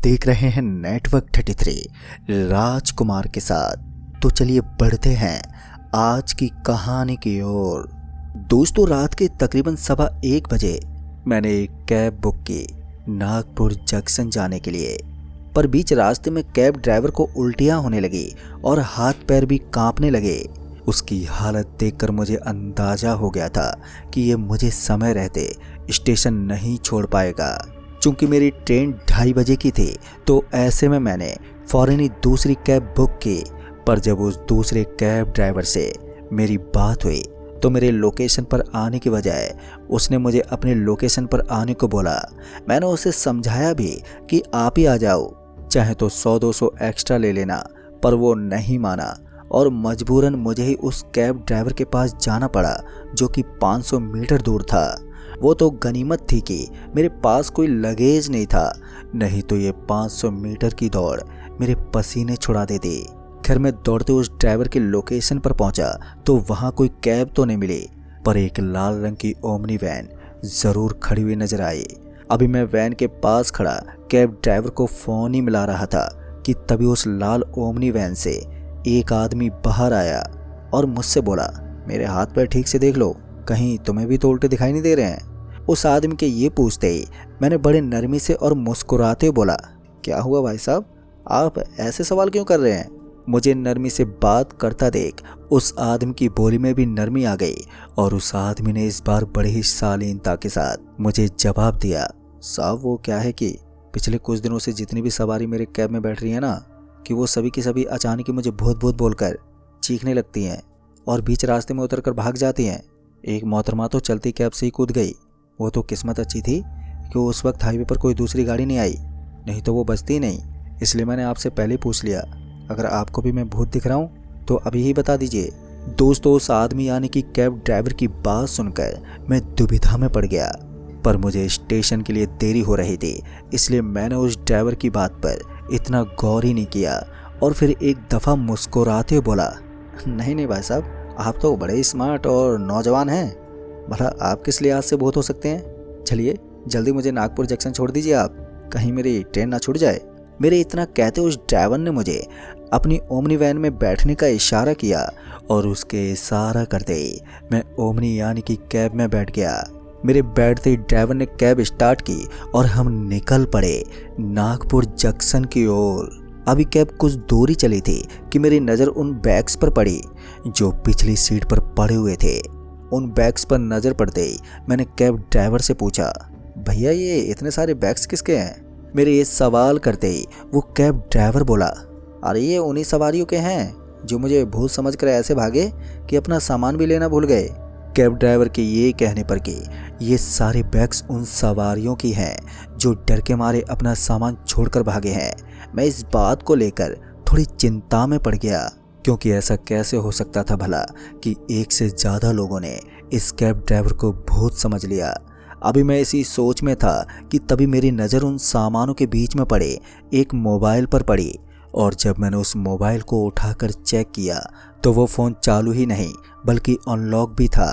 देख रहे हैं नेटवर्क 33 राजकुमार के साथ। तो चलिए बढ़ते हैं आज की कहानी की ओर। दोस्तों, रात के तकरीबन 1:15 बजे मैंने एक कैब बुक की नागपुर जंक्शन जाने के लिए। पर बीच रास्ते में कैब ड्राइवर को उल्टियां होने लगी और हाथ पैर भी कांपने लगे। उसकी हालत देखकर मुझे अंदाजा हो गया था कि ये मुझे समय रहते स्टेशन नहीं छोड़ पाएगा। चूंकि मेरी ट्रेन 2:30 बजे की थी, तो ऐसे में मैंने फौरन ही दूसरी कैब बुक की। पर जब उस दूसरे कैब ड्राइवर से मेरी बात हुई तो मेरे लोकेशन पर आने की बजाय उसने मुझे अपने लोकेशन पर आने को बोला। मैंने उसे समझाया भी कि आप ही आ जाओ, चाहे तो 100-200 एक्स्ट्रा ले लेना, पर वो नहीं माना और मजबूरन मुझे ही उस कैब ड्राइवर के पास जाना पड़ा, जो कि 500 मीटर दूर था। वो तो गनीमत थी कि मेरे पास कोई लगेज नहीं था, नहीं तो ये 500 मीटर की दौड़ मेरे पसीने छुड़ा देती। खैर, मैं दौड़ते उस ड्राइवर के लोकेशन पर पहुंचा तो वहां कोई कैब तो नहीं मिली, पर एक लाल रंग की ओमनी वैन जरूर खड़ी हुई नजर आई। अभी मैं वैन के पास खड़ा कैब ड्राइवर को फोन ही मिला रहा था कि तभी उस लाल ओमनी वैन से एक आदमी बाहर आया और मुझसे बोला, मेरे हाथ पैर ठीक से देख लो, कहीं तुम्हें भी तो उल्टे दिखाई नहीं दे रहे हैं। उस आदमी के ये पूछते ही मैंने बड़े नरमी से और मुस्कुराते हुए बोला, क्या हुआ भाई साहब, आप ऐसे सवाल क्यों कर रहे हैं? मुझे नरमी से बात करता देख उस आदमी की बोली में भी नरमी आ गई और उस आदमी ने इस बार बड़ी ही शालीनता के साथ मुझे जवाब दिया, साहब वो क्या है कि पिछले कुछ दिनों से जितनी भी सवारी मेरे कैब में बैठ रही है ना, कि वो सभी की सभी अचानक ही मुझे भूत भूत बोलकर चीखने लगती हैं और बीच रास्ते में उतरकर भाग जाती हैं। एक मोहतरमा तो चलती कैब से ही कूद गई। वो तो किस्मत अच्छी थी कि उस वक्त हाईवे पर कोई दूसरी गाड़ी नहीं आई, नहीं तो वो बचती नहीं। इसलिए मैंने आपसे पहले ही पूछ लिया। अगर आपको भी मैं भूत दिख रहा हूँ तो अभी ही बता दीजिए। दोस्तों, उस आदमी यानी कि कैब ड्राइवर की बात सुनकर मैं दुविधा में पड़ गया, पर मुझे स्टेशन के लिए देरी हो रही थी, इसलिए मैंने उस ड्राइवर की बात पर इतना गौर ही नहीं किया और फिर एक दफ़ा मुस्कुराते हुए बोला, नहीं भाई साहब, आप तो बड़े स्मार्ट और नौजवान हैं, भला आप किस लिहाज से भूत हो सकते हैं। चलिए जल्दी मुझे नागपुर जंक्शन छोड़ दीजिए आप, कहीं मेरी ट्रेन ना छूट जाए। मेरे इतना कहते उस ड्राइवर ने मुझे अपनी ओमनी वैन में बैठने का इशारा किया और उसके इशारा करते ही मैं ओमनी यानी कि कैब में बैठ गया। मेरे बैठते ही ड्राइवर ने कैब स्टार्ट की और हम निकल पड़े नागपुर जंक्शन की ओर। अभी कैब कुछ दूरी चली थी कि मेरी नज़र उन बैग्स पर पड़ी जो पिछली सीट पर पड़े हुए थे। उन बैग्स पर नज़र पड़ते ही मैंने कैब ड्राइवर से पूछा, भैया ये इतने सारे बैग्स किसके हैं? मेरे ये सवाल करते ही वो कैब ड्राइवर बोला, अरे ये उन्हीं सवारियों के हैं जो मुझे भूत समझकर ऐसे भागे कि अपना सामान भी लेना भूल गए। कैब ड्राइवर के ये कहने पर कि ये सारे बैग्स उन सवारियों की हैं जो डर के मारे अपना सामान छोड़कर भागे हैं। मैं इस बात को लेकर थोड़ी चिंता में पड़ गया, क्योंकि ऐसा कैसे हो सकता था भला कि एक से ज़्यादा लोगों ने इस कैब ड्राइवर को भूत समझ लिया। अभी मैं इसी सोच में था कि तभी मेरी नज़र उन सामानों के बीच में पड़े एक मोबाइल पर पड़ी और जब मैंने उस मोबाइल को उठाकर चेक किया तो वो फ़ोन चालू ही नहीं बल्कि अनलॉक भी था।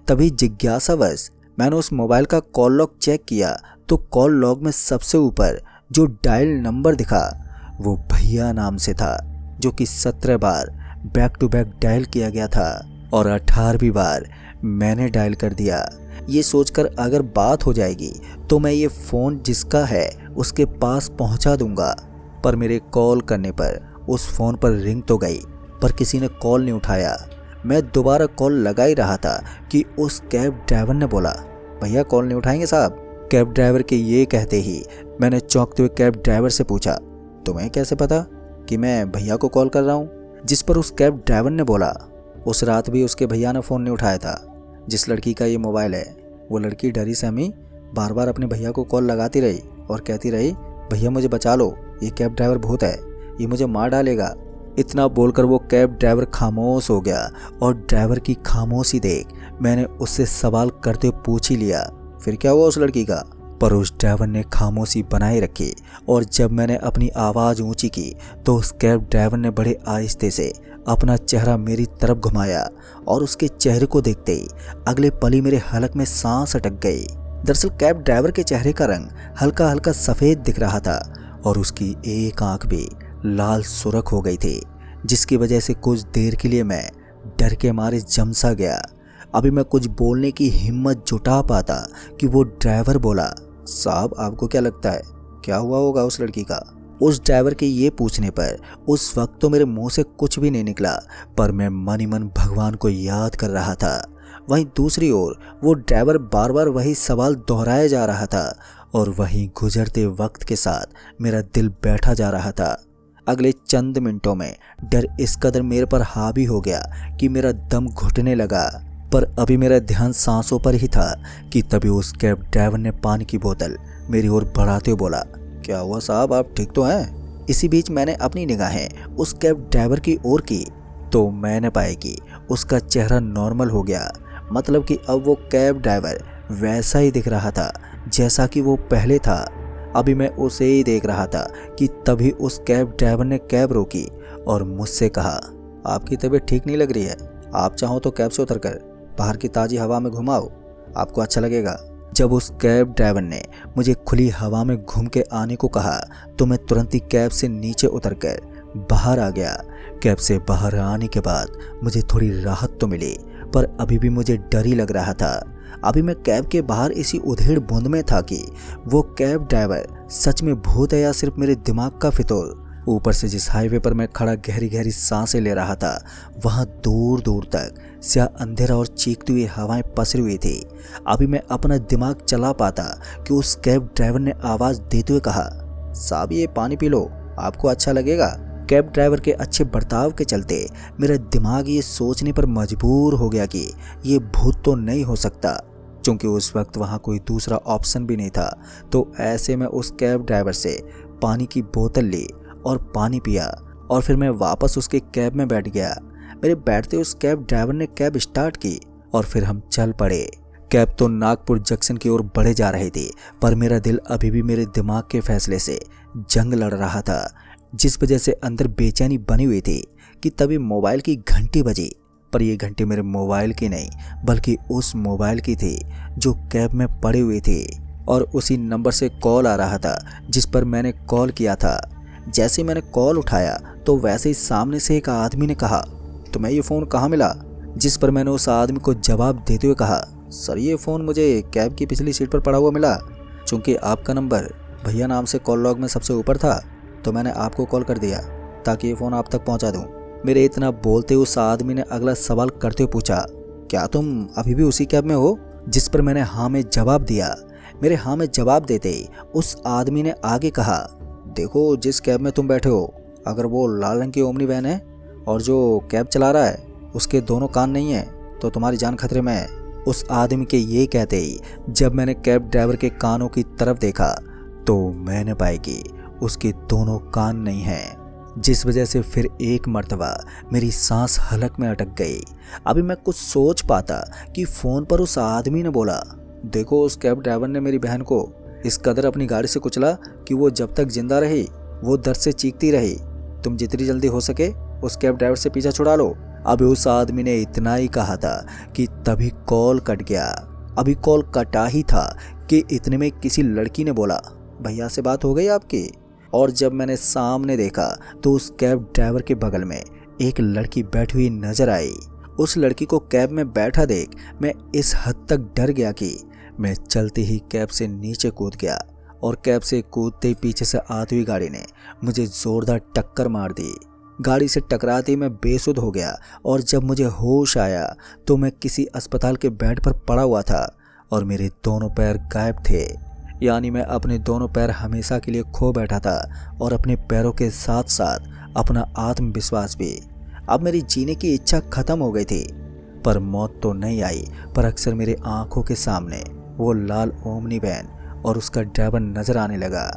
तभी जिज्ञासावश मैंने उस मोबाइल का कॉल लॉग चेक किया तो कॉल लॉग में सबसे ऊपर जो डायल नंबर दिखा वो भैया नाम से था, जो कि 17 बार बैक टू बैक डायल किया गया था और 18वीं बार मैंने डायल कर दिया। ये सोचकर अगर बात हो जाएगी तो मैं ये फ़ोन जिसका है उसके पास पहुंचा दूंगा। पर मेरे कॉल करने पर उस फ़ोन पर रिंग तो गई, पर किसी ने कॉल नहीं उठाया। मैं दोबारा कॉल लगा ही रहा था कि उस कैब ड्राइवर ने बोला, भैया कॉल नहीं उठाएंगे साहब? कैब ड्राइवर के ये कहते ही मैंने चौंकते हुए कैब ड्राइवर से पूछा, तुम्हें कैसे पता कि मैं भैया को कॉल कर रहा हूँ? जिस पर उस कैब ड्राइवर ने बोला, उस रात भी उसके भैया ने फ़ोन नहीं उठाया था। जिस लड़की का ये मोबाइल है वो लड़की डरी सहमी बार बार अपने भैया को कॉल लगाती रही और कहती रही, भैया मुझे बचा लो, ये कैब ड्राइवर भूत है, ये मुझे मार डालेगा। इतना बोलकर वो कैब ड्राइवर खामोश हो गया और ड्राइवर की खामोशी देख मैंने उससे सवाल करते हुए पूछ ही लिया, फिर क्या हुआ उस लड़की का? पर उस ड्राइवर ने खामोशी बनाए रखी और जब मैंने अपनी आवाज़ ऊंची की तो उस कैब ड्राइवर ने बड़े आहिस्ते से अपना चेहरा मेरी तरफ घुमाया और उसके चेहरे को देखते ही अगले पल ही मेरे हलक में सांस अटक गई। दरअसल कैब ड्राइवर के चेहरे का रंग हल्का हल्का सफ़ेद दिख रहा था और उसकी एक आंख भी लाल सुर्ख हो गई थी, जिसकी वजह से कुछ देर के लिए मैं डर के मारे जम सा गया। अभी मैं कुछ बोलने की हिम्मत जुटा पाता कि वो ड्राइवर बोला, साहब आपको क्या लगता है क्या हुआ होगा उस लड़की का? उस ड्राइवर के ये पूछने पर उस वक्त तो मेरे मुंह से कुछ भी नहीं निकला, पर मैं मन ही मन भगवान को याद कर रहा था। वहीं दूसरी ओर वो ड्राइवर बार बार वही सवाल दोहराया जा रहा था और वहीं गुजरते वक्त के साथ मेरा दिल बैठा जा रहा था। अगले चंद मिनटों में डर इस कदर मेरे पर हावी हो गया कि मेरा दम घुटने लगा। पर अभी मेरा ध्यान सांसों पर ही था कि तभी उस कैब ड्राइवर ने पानी की बोतल मेरी ओर बढ़ाते हुए बोला, क्या हुआ साहब, आप ठीक तो हैं? इसी बीच मैंने अपनी निगाहें उस कैब ड्राइवर की ओर की तो मैंने पाया कि उसका चेहरा नॉर्मल हो गया। मतलब कि अब वो कैब ड्राइवर वैसा ही दिख रहा था जैसा कि वो पहले था। अभी मैं उसे ही देख रहा था कि तभी उस कैब ड्राइवर ने कैब रोकी और मुझसे कहा, आपकी तबीयत ठीक नहीं लग रही है, आप चाहो तो कैब से उतरकर बाहर की ताज़ी हवा में घुमाओ, आपको अच्छा लगेगा। जब उस कैब ड्राइवर ने मुझे खुली हवा में घूम के आने को कहा तो मैं तुरंत ही कैब से नीचे उतरकर बाहर आ गया। कैब से बाहर आने के बाद मुझे थोड़ी राहत तो मिली, पर अभी भी मुझे डर ही लग रहा था। अभी मैं कैब के बाहर इसी उधेड़ बुंद में था कि वो कैब ड्राइवर सच में भूत है या सिर्फ मेरे दिमाग का फितूर। ऊपर से जिस हाईवे पर मैं खड़ा गहरी गहरी सांसें ले रहा था, वहाँ दूर दूर तक स्याह अंधेरा और चीखती हुई हवाएं पसरी हुई थी। अभी मैं अपना दिमाग चला पाता कि उस कैब ड्राइवर ने आवाज़ देते हुए कहा, साहब ये पानी पी लो, आपको अच्छा लगेगा। कैब ड्राइवर के अच्छे बर्ताव के चलते मेरा दिमाग ये सोचने पर मजबूर हो गया कि ये भूत तो नहीं हो सकता। चूँकि उस वक्त वहाँ कोई दूसरा ऑप्शन भी नहीं था, तो ऐसे में उस कैब ड्राइवर से पानी की बोतल ली और पानी पिया और फिर मैं वापस उसके कैब में बैठ गया। मेरे बैठते उस कैब ड्राइवर ने कैब स्टार्ट की और फिर हम चल पड़े। कैब तो नागपुर जंक्शन की ओर बढ़े जा रही थी, पर मेरा दिल अभी भी मेरे दिमाग के फैसले से जंग लड़ रहा था, जिस वजह से अंदर बेचैनी बनी हुई थी कि तभी मोबाइल की घंटी बजी। पर यह घंटी मेरे मोबाइल की नहीं बल्कि उस मोबाइल की थी जो कैब में पड़ी हुई थी और उसी नंबर से कॉल आ रहा था जिस पर मैंने कॉल किया था। जैसे मैंने कॉल उठाया तो वैसे ही सामने से एक आदमी ने कहा, तुम्हें ये फ़ोन कहाँ मिला? जिस पर मैंने उस आदमी को जवाब देते हुए कहा, सर ये फ़ोन मुझे कैब की पिछली सीट पर पड़ा हुआ मिला। चूँकि आपका नंबर भैया नाम से कॉल लॉग में सबसे ऊपर था तो मैंने आपको कॉल कर दिया ताकि ये फ़ोन आप तक पहुँचा दूँ। मेरे इतना बोलते उस आदमी ने अगला सवाल करते हुए पूछा, क्या तुम अभी भी उसी कैब में हो? जिस पर मैंने हाँ में जवाब दिया। मेरे हाँ में जवाब देते ही उस आदमी ने आगे कहा, देखो जिस कैब में तुम बैठे हो, अगर वो लाल रंग की ओमनी वैन है और जो कैब चला रहा है उसके दोनों कान नहीं है तो तुम्हारी जान खतरे में है। उस आदमी के ये कहते ही जब मैंने कैब ड्राइवर के कानों की तरफ देखा तो मैंने पाया कि उसके दोनों कान नहीं हैं, जिस वजह से फिर एक मर्तबा मेरी सांस हलक में अटक गई। अभी मैं कुछ सोच पाता कि फ़ोन पर उस आदमी ने बोला, देखो उस कैब ड्राइवर ने मेरी बहन को इस कदर अपनी गाड़ी से कुचला कि वो जब तक जिंदा रही वो दर्द से चीखती रही। तुम जितनी जल्दी हो सके उस कैब ड्राइवर से पीछा छुड़ा लो। अभी उस आदमी ने इतना ही कहा था कि तभी कॉल कट गया। अभी कॉल कटा ही था कि इतने में किसी लड़की ने बोला, भैया से बात हो गई आपकी? और जब मैंने सामने देखा तो उस कैब ड्राइवर के बगल में एक लड़की बैठी हुई नजर आई। उस लड़की को कैब में बैठा देख मैं इस हद तक डर गया कि मैं चलते ही कैब से नीचे कूद गया और कैब से कूदते ही पीछे से आती हुई गाड़ी ने मुझे जोरदार टक्कर मार दी। गाड़ी से टकराते ही मैं बेसुध हो गया और जब मुझे होश आया तो मैं किसी अस्पताल के बेड पर पड़ा हुआ था और मेरे दोनों पैर गायब थे। यानी मैं अपने दोनों पैर हमेशा के लिए खो बैठा था और अपने पैरों के साथ साथ अपना आत्मविश्वास भी। अब मेरी जीने की इच्छा खत्म हो गई थी, पर मौत तो नहीं आई, पर अक्सर मेरी आंखों के सामने वो लाल ओमनी वैन और उसका ड्राइवर नजर आने लगा।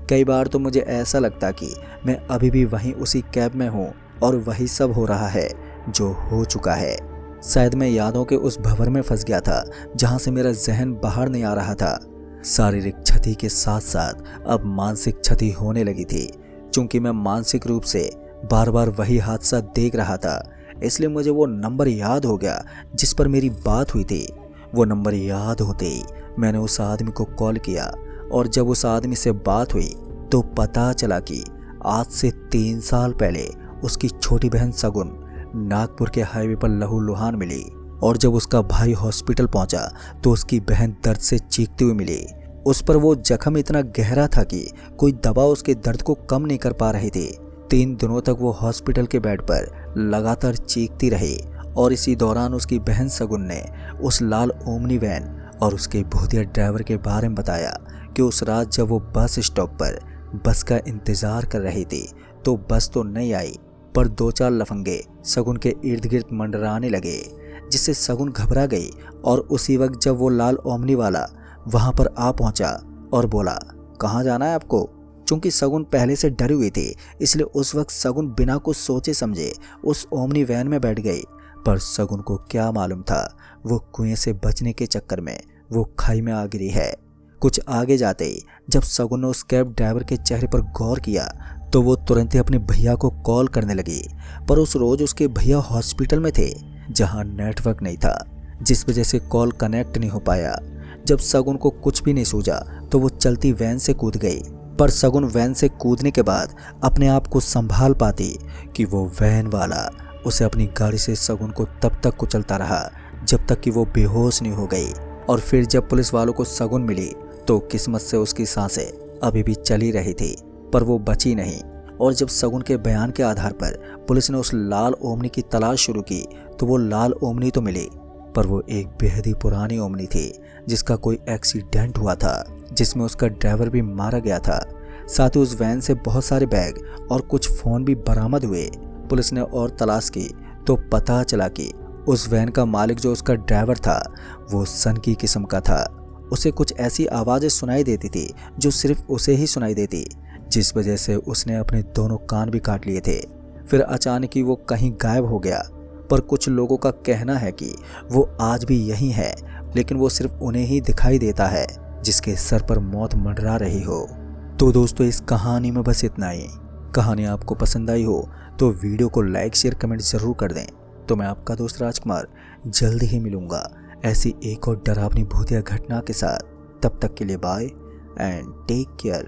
कई बार तो मुझे ऐसा लगता कि मैं अभी भी वहीं उसी कैब में हूँ और वही सब हो रहा है जो हो चुका है। शायद मैं यादों के उस भंवर में फंस गया था जहाँ से मेरा जहन बाहर नहीं आ रहा था। शारीरिक क्षति के साथ साथ अब मानसिक क्षति होने लगी थी। चूंकि मैं मानसिक रूप से बार बार वही हादसा देख रहा था, इसलिए मुझे वो नंबर याद हो गया जिस पर मेरी बात हुई थी। वो नंबर याद होते ही मैंने उस आदमी को कॉल किया और जब उस आदमी से बात हुई तो पता चला कि आज से 3 साल पहले उसकी छोटी बहन सगुन नागपुर के हाईवे पर लहूलुहान मिली। और जब उसका भाई हॉस्पिटल पहुंचा तो उसकी बहन दर्द से चीखती हुई मिली। उस पर वो जख्म इतना गहरा था कि कोई दवा उसके दर्द को कम नहीं कर पा रही थी। 3 दिनों तक वो हॉस्पिटल के बेड पर लगातार चीखती रही और इसी दौरान उसकी बहन सगुन ने उस लाल ओमनी वैन और उसके भूतिया ड्राइवर के बारे में बताया कि उस रात जब वो बस स्टॉप पर बस का इंतजार कर रही थी तो बस तो नहीं आई, पर 2-4 लफंगे सगुन के इर्द गिर्द मंडराने लगे, जिससे सगुन घबरा गई। और उसी वक्त जब वो लाल ओमनी वाला वहां पर आ पहुंचा और बोला, कहाँ जाना है आपको? चूंकि सगुन पहले से डरी हुई थी, इसलिए उस वक्त सगुन बिना कुछ सोचे समझे उस ओमनी वैन में बैठ गई। पर सगुन को क्या मालूम था वो कुएं से बचने के चक्कर में वो खाई में आ गिरी है। कुछ आगे जाते ही जब सगुन ने उस कैब ड्राइवर के चेहरे पर गौर किया तो वो तुरंत ही अपने भैया को कॉल करने लगी। पर उस रोज उसके भैया हॉस्पिटल में थे जहां नेटवर्क नहीं था, जिस वजह से कॉल कनेक्ट नहीं हो पाया। जब सगुन को कुछ भी नहीं सूझा तो वो चलती वैन से कूद गई। पर सगुन वैन से कूदने के बाद अपने आप को संभाल पाती कि वो वैन वाला उसे अपनी गाड़ी से सगुन को तब तक कुचलता रहा जब तक कि वो बेहोश नहीं हो गई। और फिर जब पुलिस वालों को सगुन मिली तो किस्मत से उसकी सांसें अभी भी चली रही थी, पर वो बची नहीं। और जब सगुन के बयान के आधार पर पुलिस ने उस लाल ओमनी की तलाश शुरू की तो वो लाल ओमनी तो मिली, पर वो एक बेहद ही पुरानी ओमनी थी जिसका कोई एक्सीडेंट हुआ था, जिसमें उसका ड्राइवर भी मारा गया था। साथ ही उस वैन से बहुत सारे बैग और कुछ फ़ोन भी बरामद हुए। पुलिस ने और तलाश की तो पता चला कि उस वैन का मालिक जो उसका ड्राइवर था वो सनकी किस्म का था। उसे कुछ ऐसी आवाज़ें सुनाई देती थी जो सिर्फ उसे ही सुनाई देती, जिस वजह से उसने अपने दोनों कान भी काट लिए थे। फिर अचानक ही वो कहीं गायब हो गया। पर कुछ लोगों का कहना है कि वो आज भी यहीं है, लेकिन वो सिर्फ उन्हें ही दिखाई देता है जिसके सर पर मौत मंडरा रही हो। तो दोस्तों, इस कहानी में बस इतना ही। कहानी आपको पसंद आई हो तो वीडियो को लाइक शेयर कमेंट ज़रूर कर दें। तो मैं आपका दोस्त राजकुमार जल्द ही मिलूंगा ऐसी एक और डरावनी भूतिया घटना के साथ। तब तक के लिए बाय एंड टेक केयर।